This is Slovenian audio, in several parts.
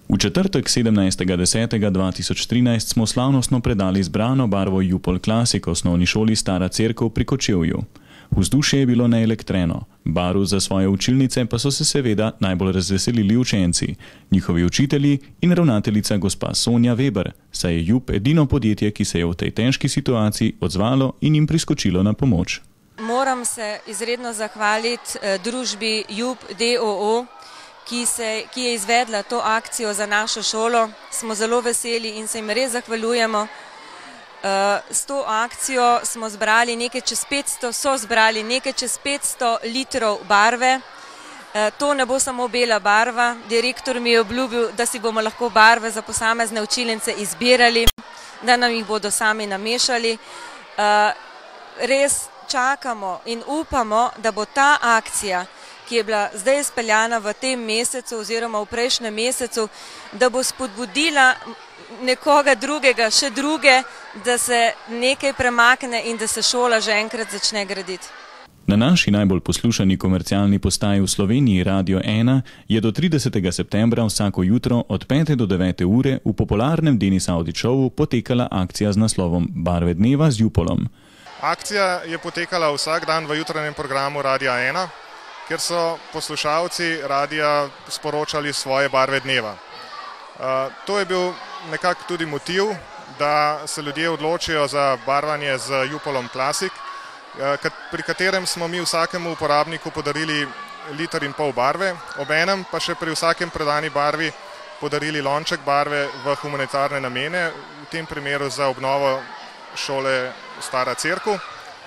V četrtek 17.10.2013 smo slavnostno predali zbrano barvo Jupol Classic osnovni šoli Stara Cerkev pri Kočevju. Vzdušje je bilo neelektreno, barv za svoje učilnice pa so se seveda najbolj razveselili učenci, njihovi učitelji in ravnateljica gospa Sonja Weber, saj je Jup edino podjetje, ki se je v tej težki situaciji odzvalo in jim priskočilo na pomoč. Moram se izredno zahvaliti družbi Jup d.o.o., ki je izvedla to akcijo za našo šolo. Smo zelo veseli in se jim res zahvaljujemo. S to akcijo smo zbrali nekaj čez 500 litrov barve. To ne bo samo bela barva. Direktor mi je obljubil, da si bomo lahko barve za posamezne učilnice izbirali, da nam jih bodo sami namešali. Res čakamo in upamo, da bo ta akcija, ki je bila zdaj izpeljana v tem mesecu oziroma v prejšnjem mesecu, da bo spodbudila nekoga drugega, še druge, da se nekaj premakne in da se šola že enkrat začne graditi. Na naši najbolj poslušani komercialni postaji v Sloveniji, Radio 1, je do 30. septembra vsako jutro od 5. do 9. ure v popularnem Denis Audi šovu potekala akcija z naslovom Barve dneva z Jupolom. Akcija je potekala vsak dan v jutranjem programu Radia 1, kjer so poslušalci radia sporočali svoje barve dneva. To je bil nekako tudi motiv, da se ljudje odločijo za barvanje z Jupolom Classic, pri katerem smo mi vsakemu uporabniku podarili 1,5 litra barve, obenem pa še pri vsakem predani barvi podarili lonček barve v humanitarne namene, v tem primeru za obnovo šole Stara Cerkev.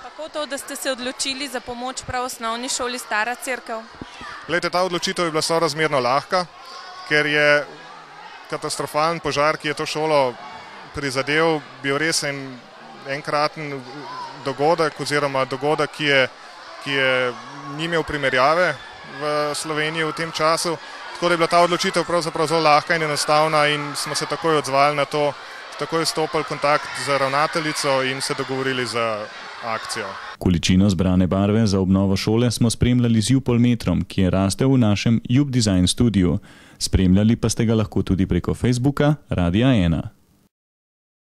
Kako to, da ste se odločili za pomoč prav osnovni šoli Stara Cerkev? Glejte, ta odločitev je bila sorazmerno lahka, ker je katastrofalen požar, ki je to šolo prizadel, bil res enkraten dogodek oziroma dogodek, ki je ni imel primerjave v Sloveniji v tem času. Tako da je bila ta odločitev pravzaprav zelo lahka in enostavna in smo se takoj odzvali na to, takoj stopili v kontakt z ravnateljico in se dogovorili za akcijo. Količino zbrane barve za obnovo šole smo spremljali z Jupolmetrom, ki je rastel v našem Jup Design studiu. Spremljali pa ste ga lahko tudi preko Facebooka Radia 1.